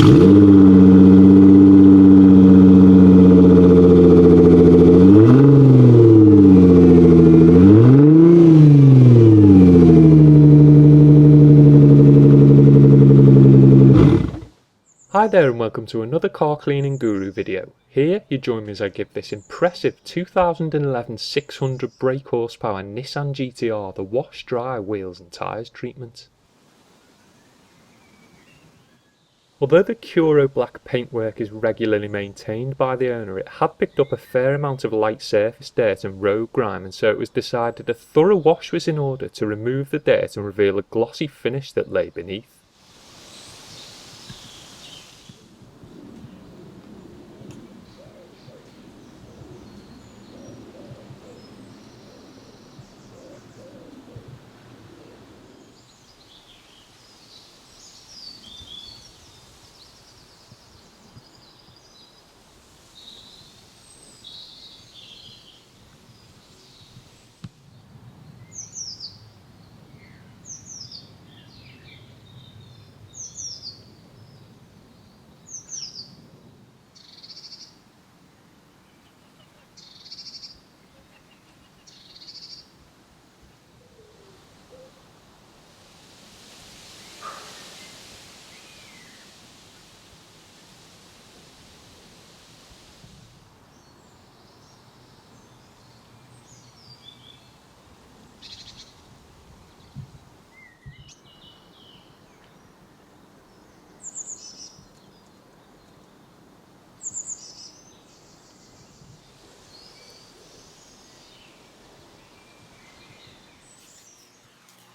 Hi there and welcome to another Car Cleaning Guru video. Here you join me as I give this impressive 2011 600 brake horsepower Nissan GTR the wash, dry, wheels and tyres treatment. Although the Curo black paintwork is regularly maintained by the owner, it had picked up a fair amount of light surface dirt and road grime, and so it was decided a thorough wash was in order to remove the dirt and reveal a glossy finish that lay beneath.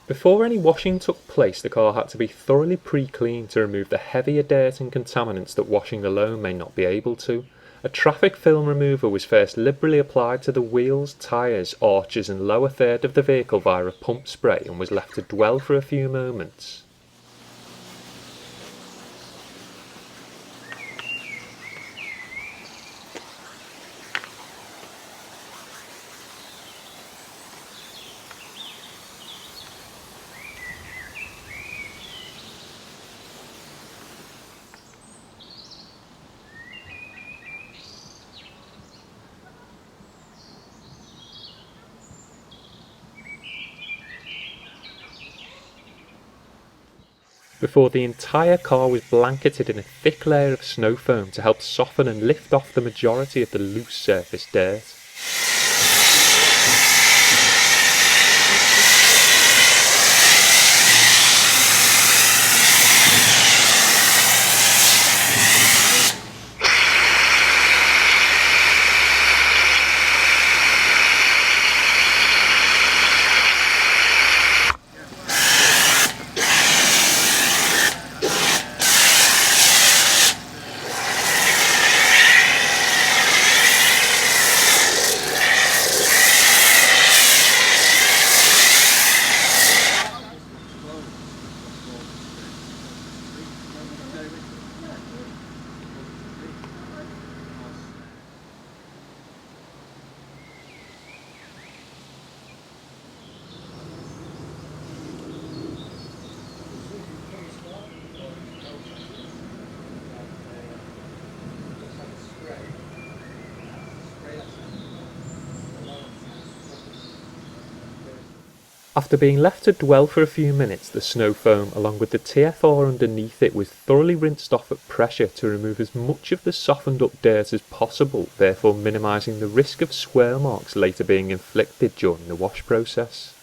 Before any washing took place, the car had to be thoroughly pre-cleaned to remove the heavier dirt and contaminants that washing alone may not be able to. A traffic film remover was first liberally applied to the wheels, tyres, arches and lower third of the vehicle via a pump spray and was left to dwell for a few moments. Before the entire car was blanketed in a thick layer of snow foam to help soften and lift off the majority of the loose surface dirt. After being left to dwell for a few minutes, the snow foam, along with the TFR underneath it, was thoroughly rinsed off at pressure to remove as much of the softened up dirt as possible, therefore minimising the risk of swirl marks later being inflicted during the wash process.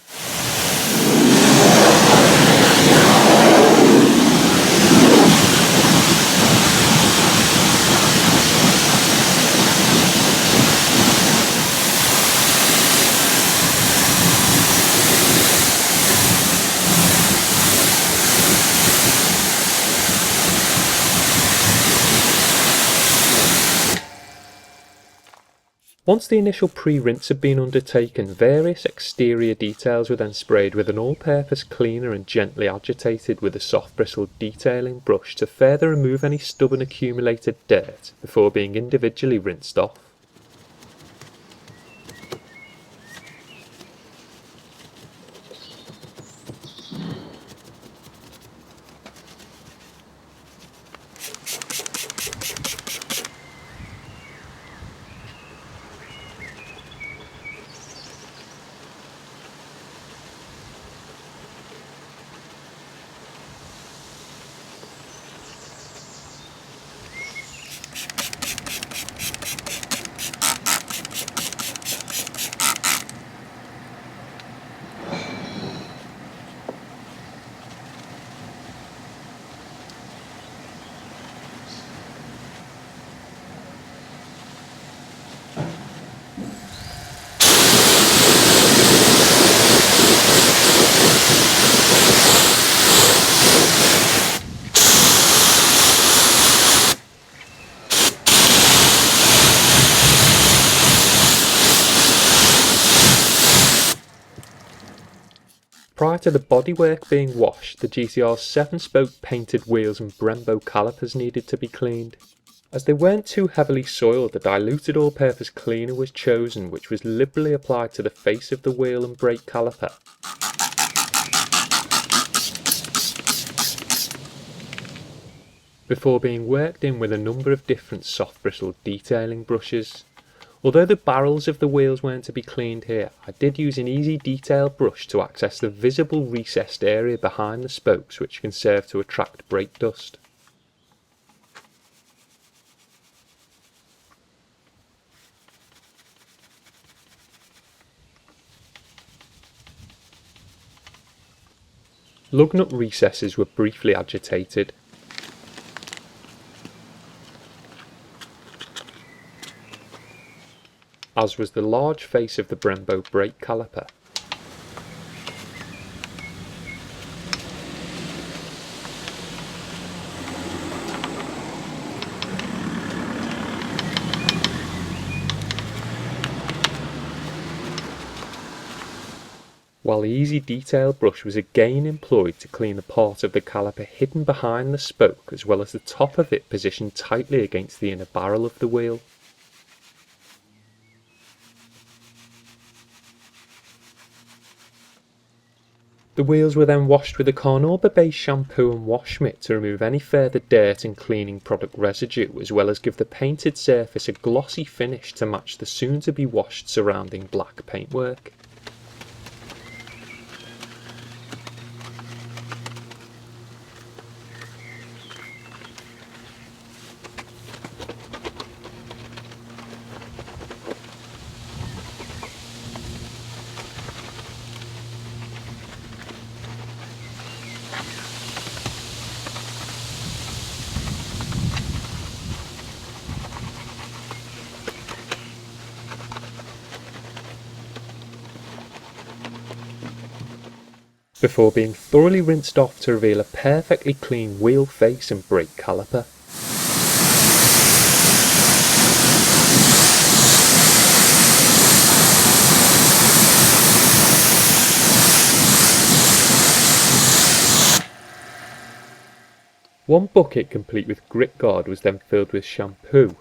Once the initial pre-rinse had been undertaken, various exterior details were then sprayed with an all-purpose cleaner and gently agitated with a soft bristled detailing brush to further remove any stubborn accumulated dirt before being individually rinsed off. Prior to the bodywork being washed, the GTR's 7-spoke painted wheels and Brembo calipers needed to be cleaned. As they weren't too heavily soiled, a diluted all-purpose cleaner was chosen which was liberally applied to the face of the wheel and brake caliper. Before being worked in with a number of different soft bristled detailing brushes. Although the barrels of the wheels weren't to be cleaned here, I did use an easy detail brush to access the visible recessed area behind the spokes which can serve to attract brake dust. Lug nut recesses were briefly agitated. As was the large face of the Brembo brake caliper. While the easy detail brush was again employed to clean the part of the caliper hidden behind the spoke as well as the top of it positioned tightly against the inner barrel of the wheel. The wheels were then washed with a carnauba-based shampoo and wash mitt to remove any further dirt and cleaning product residue, as well as give the painted surface a glossy finish to match the soon-to-be washed surrounding black paintwork. Before being thoroughly rinsed off to reveal a perfectly clean wheel face and brake caliper. One bucket complete with grit guard was then filled with shampoo.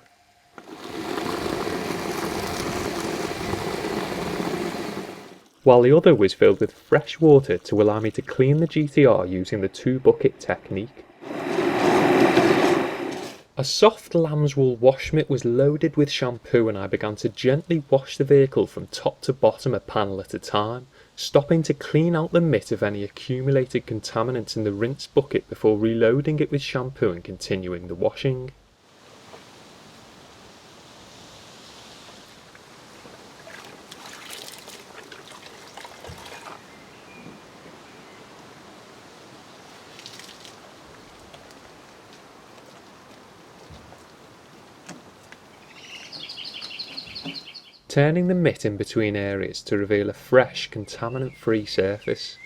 While the other was filled with fresh water to allow me to clean the GTR using the 2-bucket technique. A soft lambswool wash mitt was loaded with shampoo and I began to gently wash the vehicle from top to bottom a panel at a time, stopping to clean out the mitt of any accumulated contaminants in the rinse bucket before reloading it with shampoo and continuing the washing. Turning the mitt in between areas to reveal a fresh, contaminant-free surface.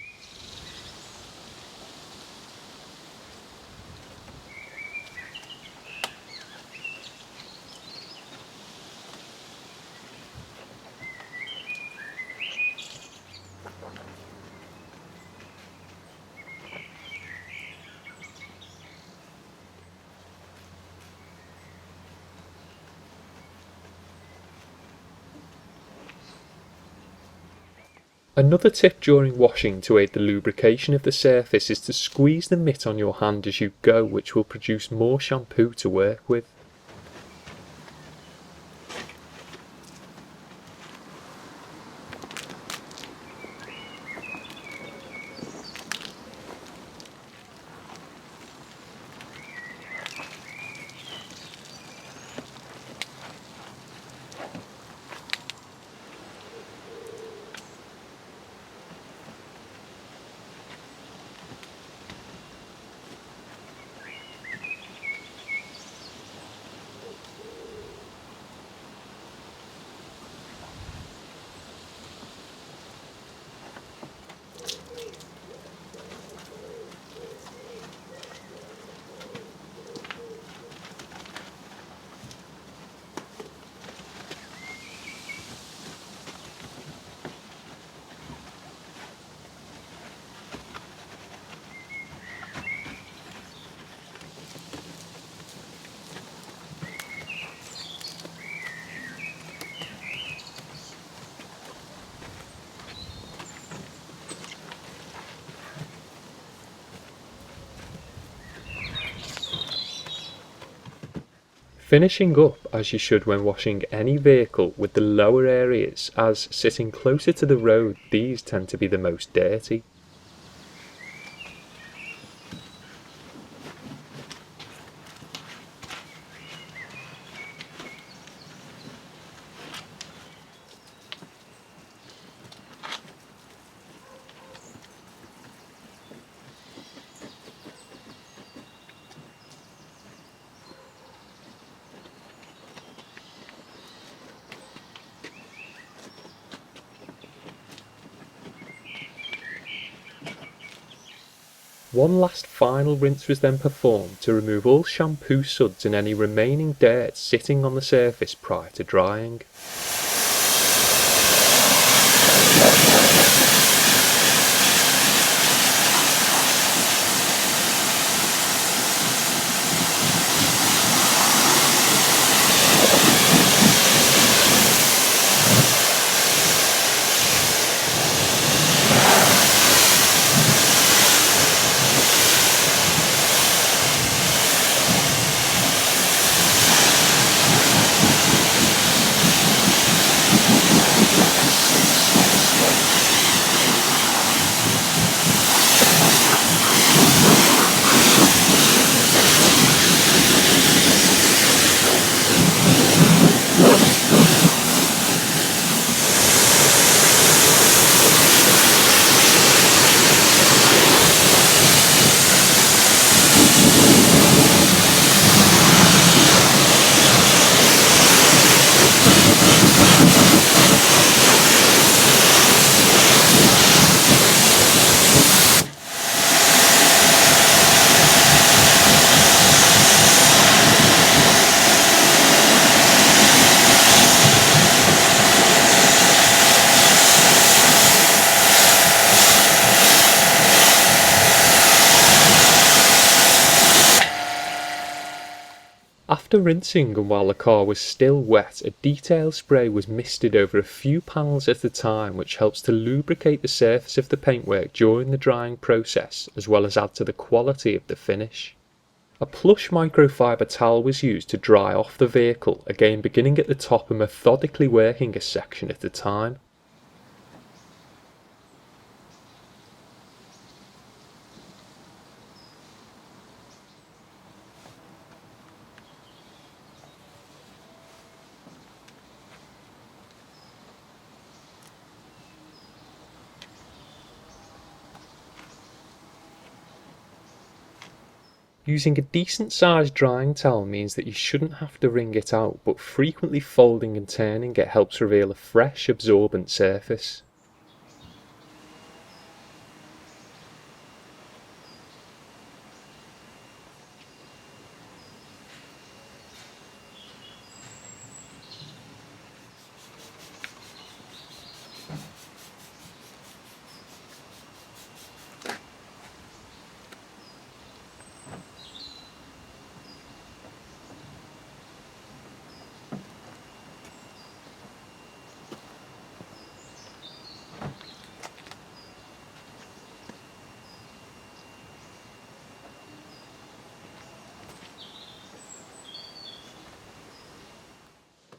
Another tip during washing to aid the lubrication of the surface is to squeeze the mitt on your hand as you go, which will produce more shampoo to work with. Finishing up as you should when washing any vehicle with the lower areas, as sitting closer to the road these tend to be the most dirty. One last final rinse was then performed to remove all shampoo suds and any remaining dirt sitting on the surface prior to drying. After rinsing and while the car was still wet, a detail spray was misted over a few panels at a time, which helps to lubricate the surface of the paintwork during the drying process, as well as add to the quality of the finish. A plush microfiber towel was used to dry off the vehicle, again beginning at the top and methodically working a section at a time. Using a decent sized drying towel means that you shouldn't have to wring it out, but frequently folding and turning it helps reveal a fresh, absorbent surface.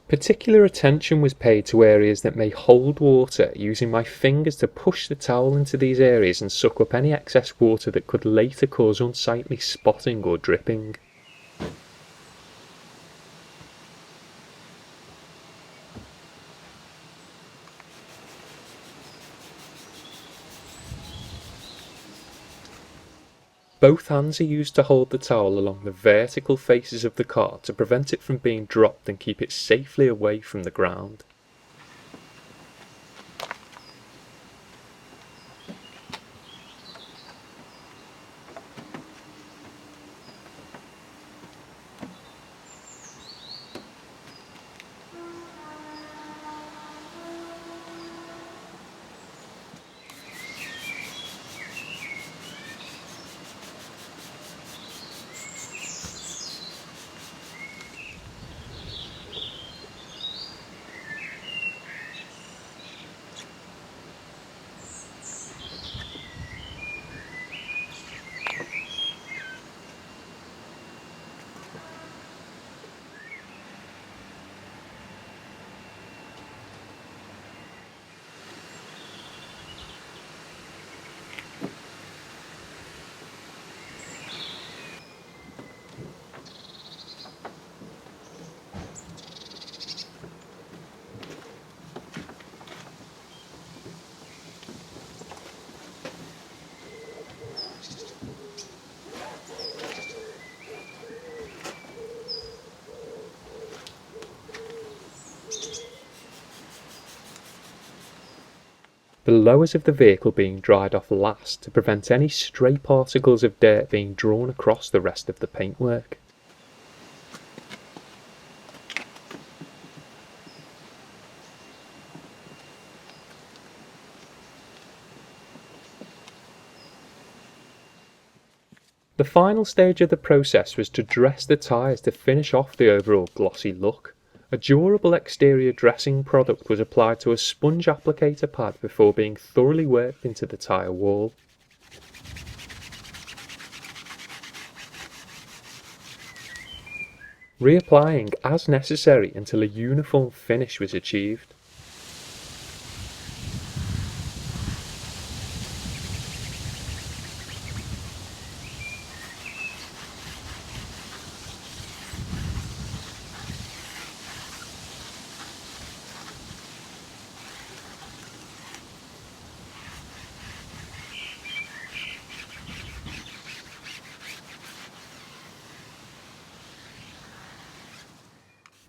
Particular attention was paid to areas that may hold water, using my fingers to push the towel into these areas and suck up any excess water that could later cause unsightly spotting or dripping. Both hands are used to hold the towel along the vertical faces of the car to prevent it from being dropped and keep it safely away from the ground. the lowers of the vehicle being dried off last to prevent any stray particles of dirt being drawn across the rest of the paintwork. The final stage of the process was to dress the tyres to finish off the overall glossy look. A durable exterior dressing product was applied to a sponge applicator pad before being thoroughly worked into the tyre wall. Reapplying as necessary until a uniform finish was achieved.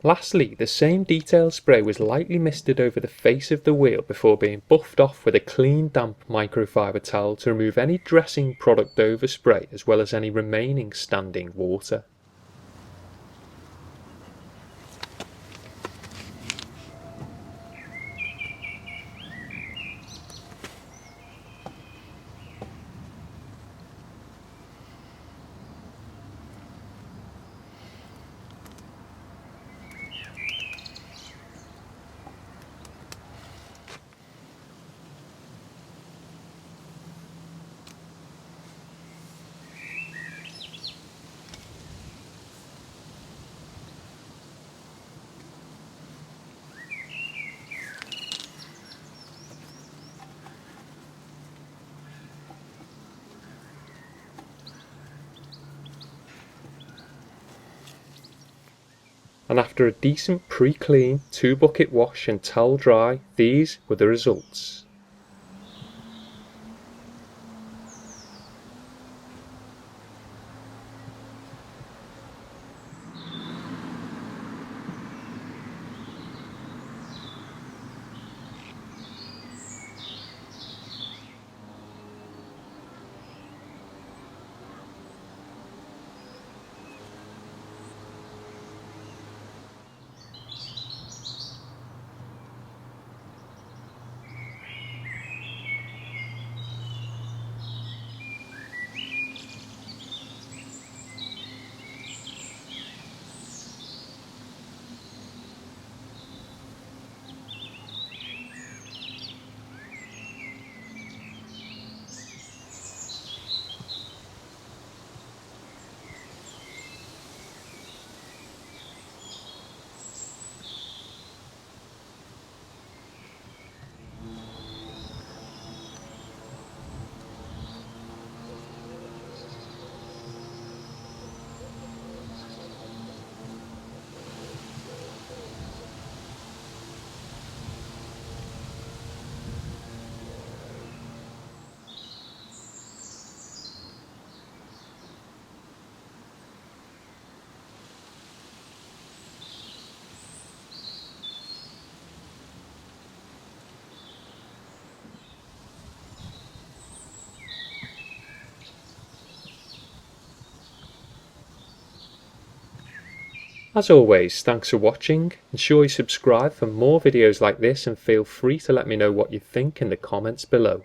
Lastly, the same detail spray was lightly misted over the face of the wheel before being buffed off with a clean damp microfiber towel to remove any dressing product overspray as well as any remaining standing water. And after a decent pre-clean, 2-bucket wash and towel dry, these were the results. As always, thanks for watching. Ensure you subscribe for more videos like this and feel free to let me know what you think in the comments below.